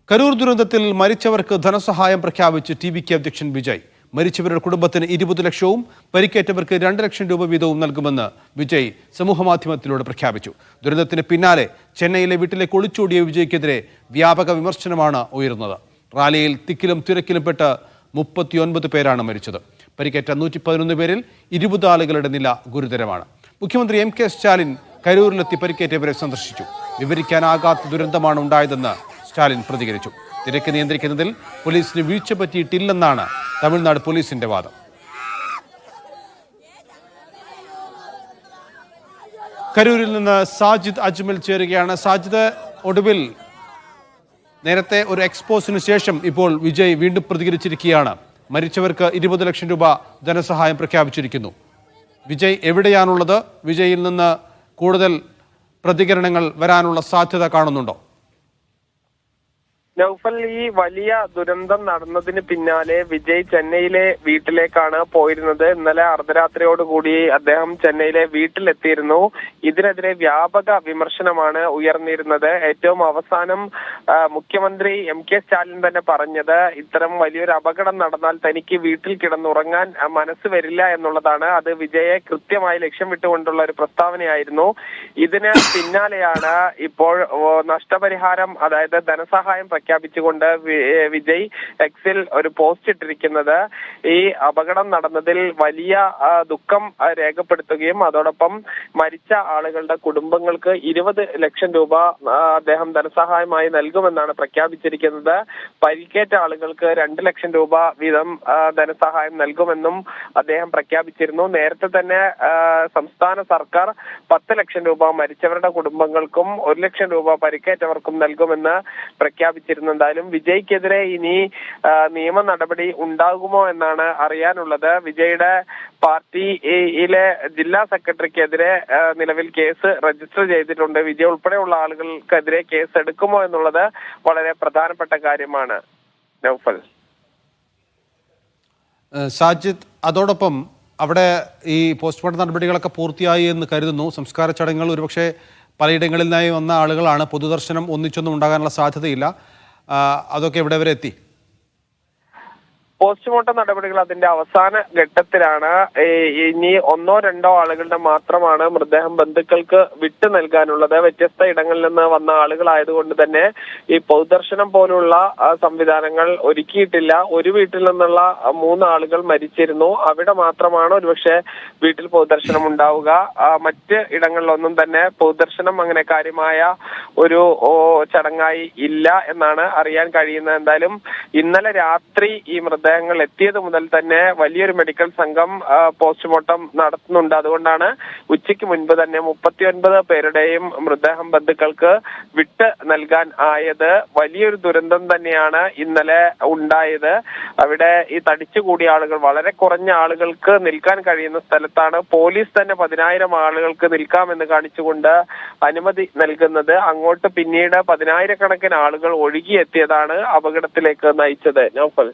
കരൂർ ദുരന്തത്തിൽ മരിച്ചവർക്ക് ധനസഹായം പ്രഖ്യാപിച്ച് ടി.വി.കെ അധ്യക്ഷൻ വിജയ്. മരിച്ചവരുടെ കുടുംബത്തിന് 20 ലക്ഷവും പരിക്കേറ്റവർക്ക് 2 ലക്ഷം രൂപ വീതവും നൽകുമെന്ന് വിജയ് സമൂഹമാധ്യമത്തിലൂടെ പ്രഖ്യാപിച്ചു. ദുരന്തത്തിന് പിന്നാലെ ചെന്നൈയിലെ വീട്ടിലേക്ക് ഒളിച്ചോടിയ വിജയ്ക്കെതിരെ വ്യാപക വിമർശനമാണ് ഉയർന്നത്. റാലിയിൽ തിക്കിലും തിരക്കിലും പെട്ട് 39 പേരാണ് മരിച്ചത്. പരിക്കേറ്റ 111 പേരിൽ 20 ആളുകളുടെ നില ഗുരുതരമാണ്. മുഖ്യമന്ത്രി എം.കെ. സ്റ്റാലിൻ കരൂരിലെത്തി പരിക്കേറ്റവരെ സന്ദർശിച്ചു. വിവരിക്കാനാകാത്ത ദുരന്തമാണ് ഉണ്ടായതെന്ന് സ്റ്റാലിൻ പ്രതികരിച്ചു. തിരക്ക് നിയന്ത്രിക്കുന്നതിൽ പോലീസിന് വീഴ്ച പറ്റിയിട്ടില്ലെന്നാണ് തമിഴ്നാട് പോലീസിന്റെ വാദം. കരൂരിൽ നിന്ന് സാജിദ് അജ്മൽ ചേരുകയാണ്. സാജിദ്, ഒടുവിൽ നേരത്തെ ഒരു എക്സ്പോസിന് ശേഷം ഇപ്പോൾ വിജയ് വീണ്ടും പ്രതികരിച്ചിരിക്കുകയാണ്. മരിച്ചവർക്ക് 20 ലക്ഷം രൂപ ധനസഹായം പ്രഖ്യാപിച്ചിരിക്കുന്നു. വിജയ് എവിടെയാണുള്ളത്? വിജയിൽ നിന്ന് കൂടുതൽ പ്രതികരണങ്ങൾ വരാനുള്ള സാധ്യത കാണുന്നുണ്ടോ? നൗഫൽ, ഈ വലിയ ദുരന്തം നടന്നതിന് പിന്നാലെ വിജയ് ചെന്നൈയിലെ വീട്ടിലേക്കാണ് പോയിരുന്നത്. ഇന്നലെ അർദ്ധരാത്രിയോടുകൂടി അദ്ദേഹം ചെന്നൈയിലെ വീട്ടിലെത്തിയിരുന്നു. ഇതിനെതിരെ വ്യാപക വിമർശനമാണ് ഉയർന്നിരുന്നത്. ഏറ്റവും അവസാനം മുഖ്യമന്ത്രി എം.കെ. സ്റ്റാലിൻ തന്നെ പറഞ്ഞത്, ഇത്തരം വലിയൊരു അപകടം നടന്നാൽ തനിക്ക് വീട്ടിൽ കിടന്നുറങ്ങാൻ മനസ്സ് വരില്ല എന്നുള്ളതാണ്. അത് വിജയെ കൃത്യമായി ലക്ഷ്യം വിട്ടുകൊണ്ടുള്ള ഒരു പ്രസ്താവനയായിരുന്നു. ഇതിന് പിന്നാലെയാണ് ഇപ്പോൾ നഷ്ടപരിഹാരം, അതായത് ധനസഹായം പ്രഖ്യാപിച്ചുകൊണ്ട് വിജയ് എക്സിൽ ഒരു പോസ്റ്റ് ഇട്ടിരിക്കുന്നത്. ഈ അപകടം നടന്നതിൽ വലിയ ദുഃഖം രേഖപ്പെടുത്തുകയും അതോടൊപ്പം മരിച്ച ആളുകളുടെ കുടുംബങ്ങൾക്ക് 20 ലക്ഷം രൂപ അദ്ദേഹം ധനസഹായമായി നൽകുമെന്നാണ് പ്രഖ്യാപിച്ചിരിക്കുന്നത്. പരിക്കേറ്റ ആളുകൾക്ക് 2 ലക്ഷം രൂപ വീതം ധനസഹായം നൽകുമെന്നും അദ്ദേഹം പ്രഖ്യാപിച്ചിരുന്നു. നേരത്തെ തന്നെ സംസ്ഥാന സർക്കാർ 10 ലക്ഷം രൂപ മരിച്ചവരുടെ കുടുംബങ്ങൾക്കും 1 ലക്ഷം രൂപ പരിക്കേറ്റവർക്കും നൽകുമെന്ന് പ്രഖ്യാപിച്ചിരുന്നു. എന്തായാലും വിജയ്ക്കെതിരെ ഇനി നിയമ നടപടി ഉണ്ടാകുമോ എന്നാണ് അറിയാനുള്ളത്. വിജയുടെ പാർട്ടിയിലെ ജില്ലാ സെക്രട്ടറിക്കെതിരെ നിലവിൽ കേസ് രജിസ്റ്റർ ചെയ്തിട്ടുണ്ട്. വിജയ് ഉൾപ്പെടെയുള്ള ആളുകൾക്കെതിരെ കേസ് എടുക്കുമോ എന്നുള്ളത് വളരെ പ്രധാനപ്പെട്ട കാര്യമാണ്. നൗഫൽ, സാജിദ്, അതോടൊപ്പം അവിടെ ഈ പോസ്റ്റ്മോർട്ടം നടപടികളൊക്കെ പൂർത്തിയായി എന്ന് കരുതുന്നു. സംസ്കാര ചടങ്ങുകൾ ഒരുപക്ഷെ പലയിടങ്ങളിൽ നിന്നായി വന്ന ആളുകളാണ്. പൊതുദർശനം ഒന്നിച്ചൊന്നും ഉണ്ടാകാനുള്ള സാധ്യതയില്ല. അതൊക്കെ എവിടെ വരെ എത്തി? പോസ്റ്റ്മോർട്ടം നടപടികൾ അതിന്റെ അവസാന ഘട്ടത്തിലാണ്. ഇനി 1-2 ആളുകളുടെ മാത്രമാണ് മൃതദേഹം ബന്ധുക്കൾക്ക് വിട്ടു നൽകാനുള്ളത്. വ്യത്യസ്ത ഇടങ്ങളിൽ നിന്ന് വന്ന ആളുകളായതുകൊണ്ട് തന്നെ ഈ പൊതുദർശനം പോലുള്ള സംവിധാനങ്ങൾ ഒരുക്കിയിട്ടില്ല. ഒരു വീട്ടിൽ നിന്നുള്ള 3 ആളുകൾ മരിച്ചിരുന്നു. അവിടെ മാത്രമാണ് ഒരുപക്ഷെ വീട്ടിൽ പൊതുദർശനം ഉണ്ടാവുക. മറ്റ് ഇടങ്ങളിലൊന്നും തന്നെ പൊതുദർശനം അങ്ങനെ കാര്യമായ ഒരു ചടങ്ങായി ഇല്ല എന്നാണ് അറിയാൻ കഴിയുന്നത്. എന്തായാലും ഇന്നലെ രാത്രി ഈ മൃതദേഹങ്ങൾ എത്തിയത് മുതൽ തന്നെ വലിയൊരു മെഡിക്കൽ സംഘം പോസ്റ്റ്മോർട്ടം നടത്തുന്നുണ്ട്. അതുകൊണ്ടാണ് ഉച്ചയ്ക്ക് മുൻപ് തന്നെ 39 പേരുടെയും മൃതദേഹം ബന്ധുക്കൾക്ക് വിട്ട് നൽകാൻ ആയത്. വലിയൊരു ദുരന്തം തന്നെയാണ് ഇന്നലെ ഉണ്ടായത്. അവിടെ ഈ തടിച്ചുകൂടിയ ആളുകൾ, വളരെ കുറഞ്ഞ ആളുകൾക്ക് നിൽക്കാൻ കഴിയുന്ന സ്ഥലത്താണ് പോലീസ് തന്നെ 10,000 ആളുകൾക്ക് നിൽക്കാമെന്ന് കാണിച്ചുകൊണ്ട് അനുമതി നൽകുന്നത്. അങ്ങോട്ട് പിന്നീട് 10,000 കണക്കിന് ആളുകൾ ഒഴുകിയെത്തിയതാണ് അപകടത്തിലേക്ക് നയിച്ചത്. നൗഫൽ.